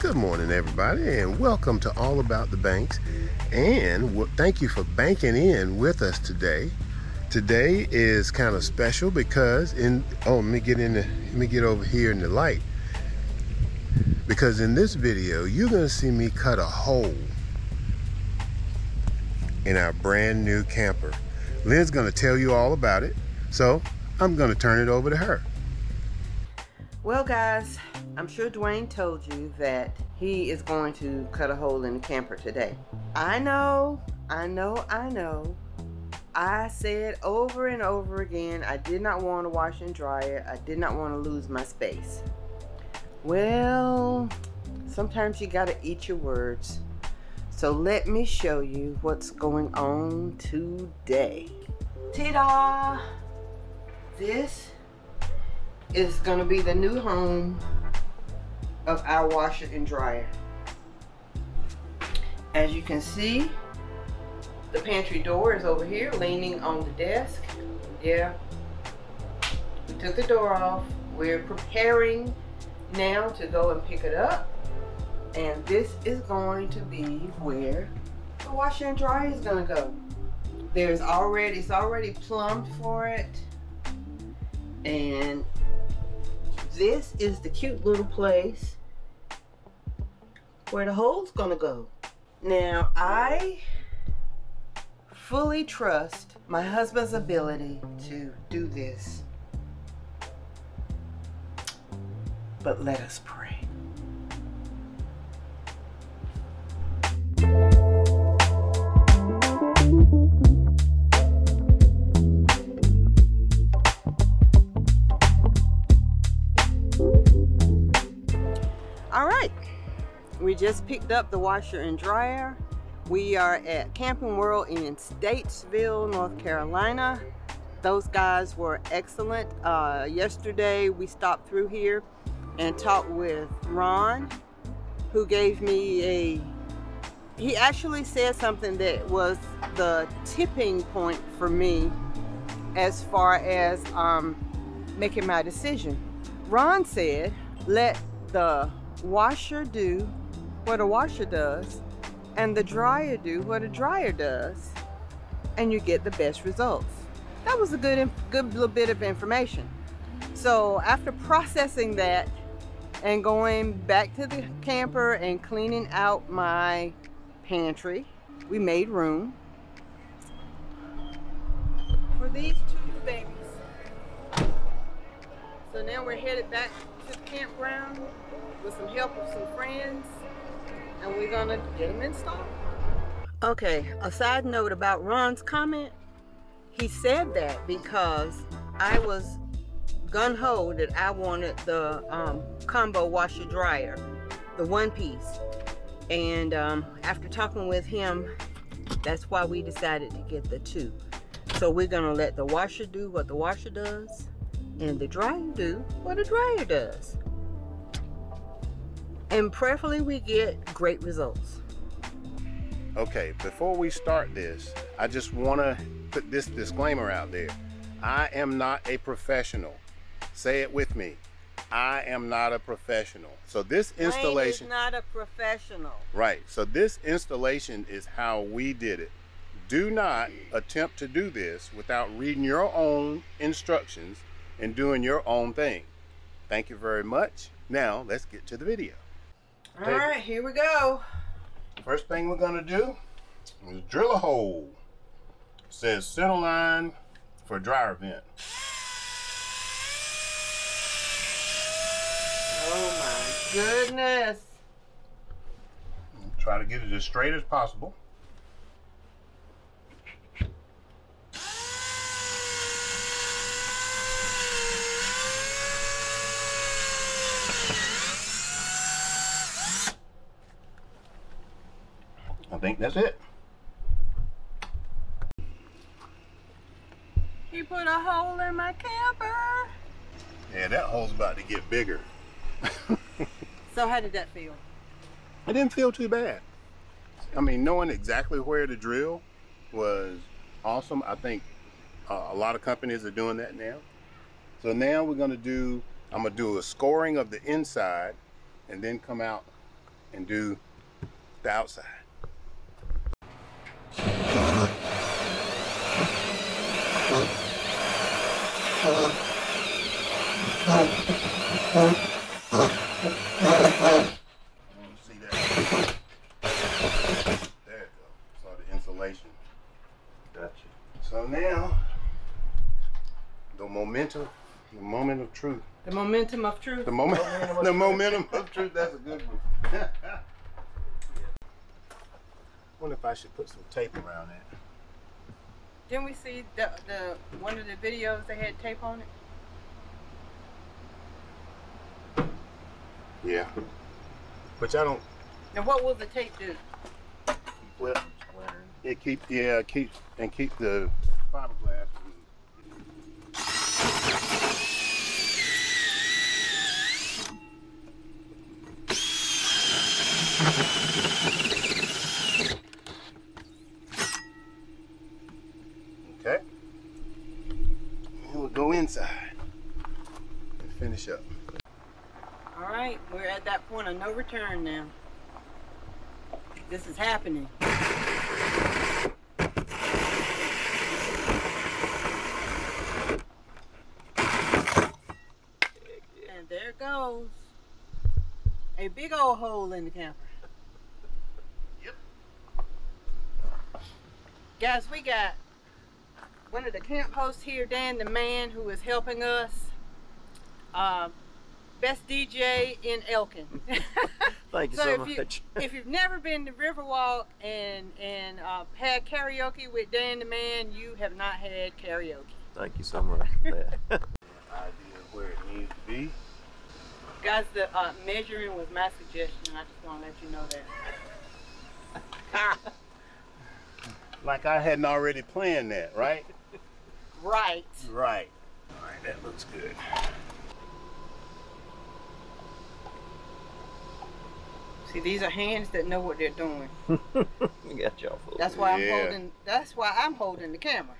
Good morning, everybody, and welcome to All About the Banks. And thank you for banking in with us today. Today is kind of special because let me get over here in the light. Because in this video, you're gonna see me cut a hole in our brand new camper. Lynn's gonna tell you all about it, so I'm gonna turn it over to her. Well, guys, I'm sure Dwayne told you that he is going to cut a hole in the camper today. I know. I said over and over again, I did not want to wash and dry it. I did not want to lose my space. Well, sometimes you gotta eat your words. So let me show you what's going on today. Ta-da! This is gonna be the new home of our washer and dryer. As you can see, the pantry door is over here leaning on the desk. Yeah, we took the door off. We're preparing now to go and pick it up, and this is going to be where the washer and dryer is gonna go. It's already plumbed for it, and this is the cute little place where the hole's gonna go. Now, I fully trust my husband's ability to do this, but let us pray. All right, we just picked up the washer and dryer. We are at Camping World in Statesville, North Carolina. Those guys were excellent. Yesterday we stopped through here and talked with Ron, who gave me he actually said something that was the tipping point for me as far as making my decision. Ron said, let the washer do what a washer does and the dryer do what a dryer does, and you get the best results. That was a good little bit of information. So after processing that and going back to the camper and cleaning out my pantry, we made room for these two babies. So now we're headed back to the campground with some help of some friends, and we're gonna get them installed. Okay, a side note about Ron's comment. He said that because I was gung-ho that I wanted the combo washer dryer, the one piece. And after talking with him, that's why we decided to get the two. So we're gonna let the washer do what the washer does and the dryer do what a dryer does. And prayerfully we get great results. Okay, before we start this, I just want to put this disclaimer out there. I am not a professional. Say it with me. I am not a professional. So this installation is not a professional. Right. So this installation is how we did it. Do not attempt to do this without reading your own instructions and doing your own thing. Thank you very much. Now let's get to the video. All right, here we go. First thing we're gonna do is drill a hole. It says center line for dryer vent. Oh my goodness. Try to get it as straight as possible. I think that's it. He put a hole in my camper. Yeah, that hole's about to get bigger. So how did that feel? It didn't feel too bad. I mean, knowing exactly where to drill was awesome. I think a lot of companies are doing that now. So now I'm gonna do a scoring of the inside and then come out and do the outside. See that? There it goes. So the insulation. Gotcha. So now, the moment of truth. The momentum of truth. The momentum of truth. That's a good one. Wonder if I should put some tape around that. Didn't we see the one of the videos they had tape on it? Yeah. Which I don't. Now what will the tape do? Well, it keep the fiberglass. Okay. And we'll go inside and finish up. All right, we're at that point of no return now. This is happening. And there it goes. A big old hole in the camper. Yep. Guys, we got one of the camp hosts here, Dan the Man, who is helping us. Best DJ in Elkin. Thank you so much. If you've never been to Riverwalk and had karaoke with Dan the Man, you have not had karaoke. Thank you so much for that. Idea of where it needs to be. Guys, the measuring was my suggestion. I just want to let you know that. Like I hadn't already planned that, right? Right. Right. All right, that looks good. See, these are hands that know what they're doing. We got y'all full. That's why I'm holding the camera.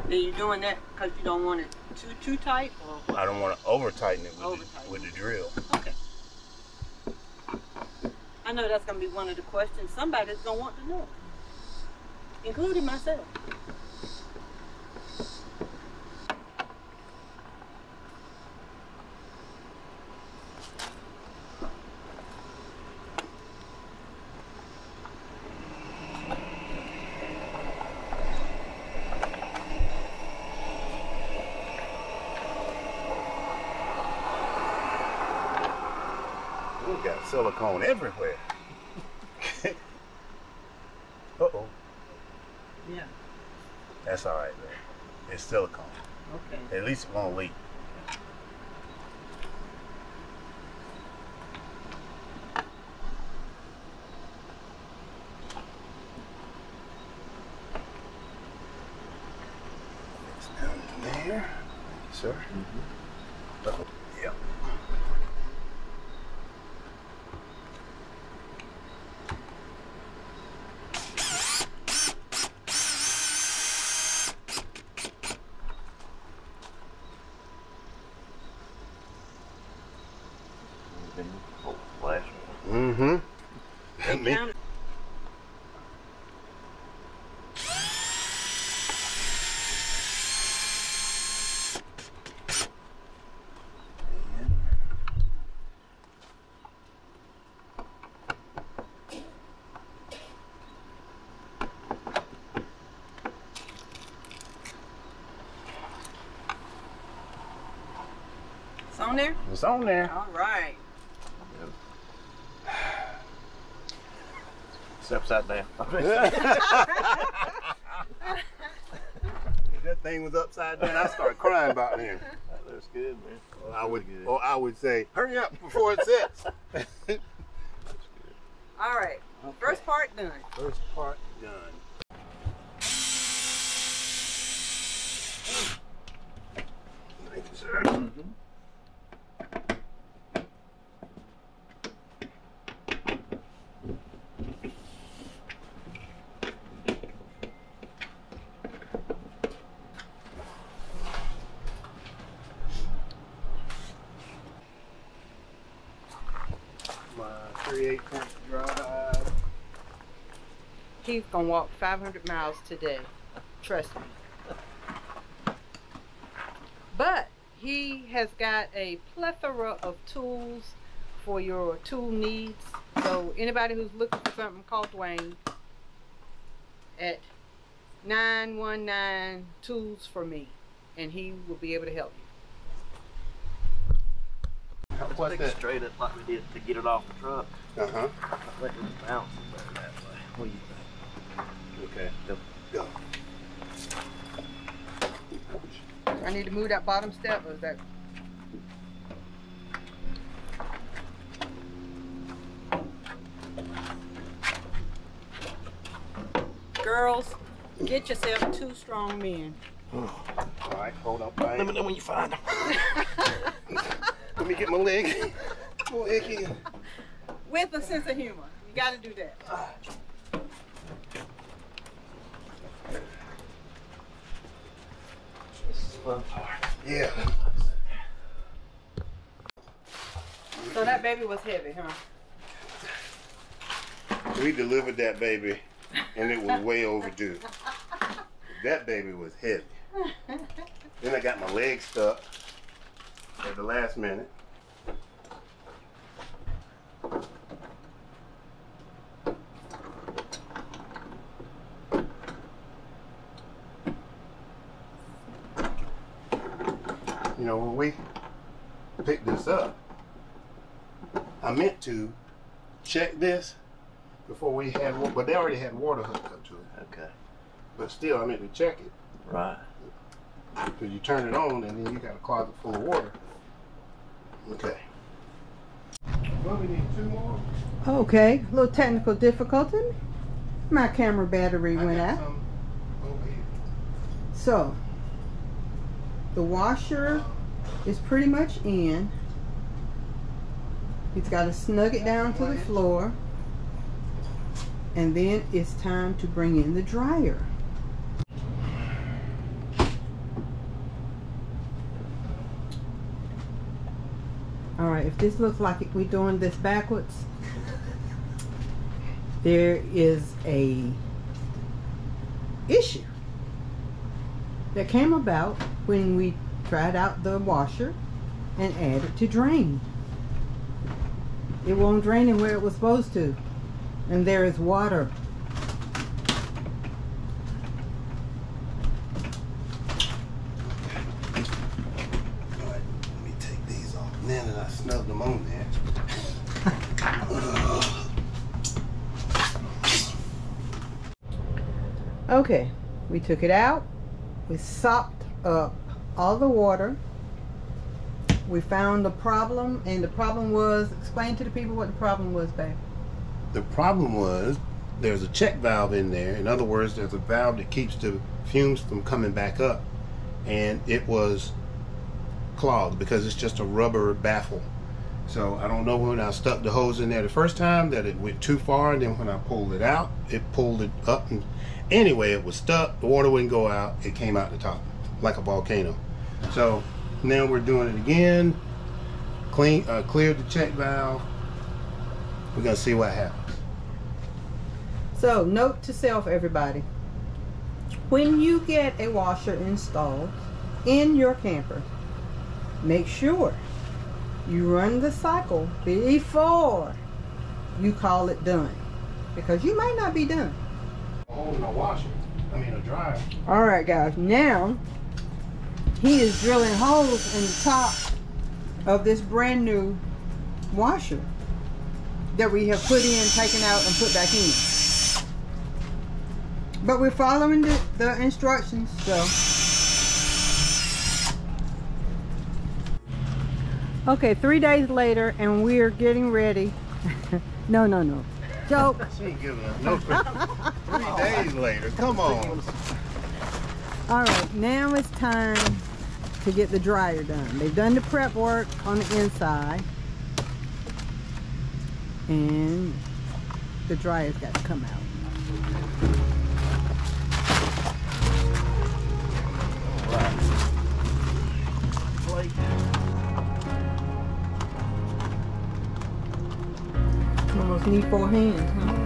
Are you doing that because you don't want it too tight? Or? I don't want to over tighten it with the drill. Okay. I know that's going to be one of the questions somebody's going to want to know, including myself. We got silicone everywhere. Uh-oh. Yeah. That's all right, man. It's silicone. Okay. At least it won't leak. It's down in there. Thank you, sir. Mm-hmm. Uh-oh. Yep. Flash. Mm-hmm. And me. on there? It's on there. All right. It's upside down. If that thing was upside down, I started crying about him. That looks good, man. I would say, hurry up before it sets. All right. Okay. First part done. First part done. Thank you, sir. My 38-foot drive. He's gonna walk 500 miles today. Trust me. But he has got a plethora of tools for your tool needs. So anybody who's looking for something, call Dwayne at 919 Tools for Me, and he will be able to help you. Let's take it straight up like we did to get it off the truck. Uh-huh. Let it bounce better that way. What do you think? Okay. Go. I need to move that bottom step, or is that? Girls, get yourself 2 strong men. All right, hold on. Let me know when you find them. Let me get my leg. Oh, icky. With a sense of humor. You got to do that. This is the fun part. Yeah. So that baby was heavy, huh? We delivered that baby, and it was way overdue. That baby was heavy. Then I got my leg stuck at the last minute. You know, when we picked this up, I meant to check this before we had, but they already had water hooked up to it. Okay. But still, I meant to check it. Right. Because you turn it on and then you got a closet full of water. Okay. Well, we need 2 more. Okay, a little technical difficulty. My camera battery I went got out. some over here. So, the washer is pretty much in. He's got to snug it down to the floor. And then it's time to bring in the dryer. All right, if this looks like we're doing this backwards, there is a issue that came about when we tried out the washer and added to drain. It won't drain in where it was supposed to, and there is water. All right, let me take these off. Now that I snubbed them on there. Okay, we took it out. We sopped up all the water. We found the problem, and the problem was, explain to the people what the problem was, babe. The problem was there's a check valve in there. In other words, there's a valve that keeps the fumes from coming back up, and it was clogged because it's just a rubber baffle. So I don't know when I stuck the hose in there the first time that it went too far, and then when I pulled it out, it pulled it up, and anyway, it was stuck. The water wouldn't go out. It came out the top like a volcano. So now we're doing it again. Cleared the check valve. We're gonna see what happens. So, note to self, everybody. When you get a washer installed in your camper, make sure you run the cycle before you call it done, because you might not be done. Holding a washer, a dryer. All right, guys, now he is drilling holes in the top of this brand new washer that we have put in, taken out, and put back in. But we're following the instructions, so. Okay, 3 days later, and we're getting ready. No. Joke. She ain't giving us no 3 days later. Come on. All right, now it's time to get the dryer done. They've done the prep work on the inside, and the dryer's got to come out. Almost need 4 hands, huh?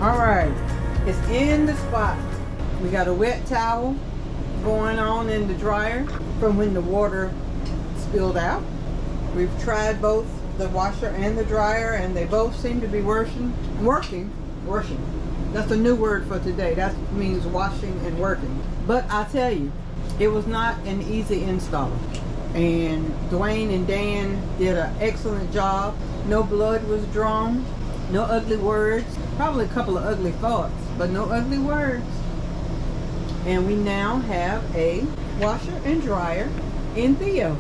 All right, it's in the spot. We got a wet towel going on in the dryer from when the water spilled out. We've tried both the washer and the dryer, and they both seem to be working. That's a new word for today. That means washing and working. But I tell you, it was not an easy install. And Dwayne and Dan did an excellent job. No blood was drawn, no ugly words, probably a couple of ugly thoughts, but no ugly words. And we now have a washer and dryer in Theo.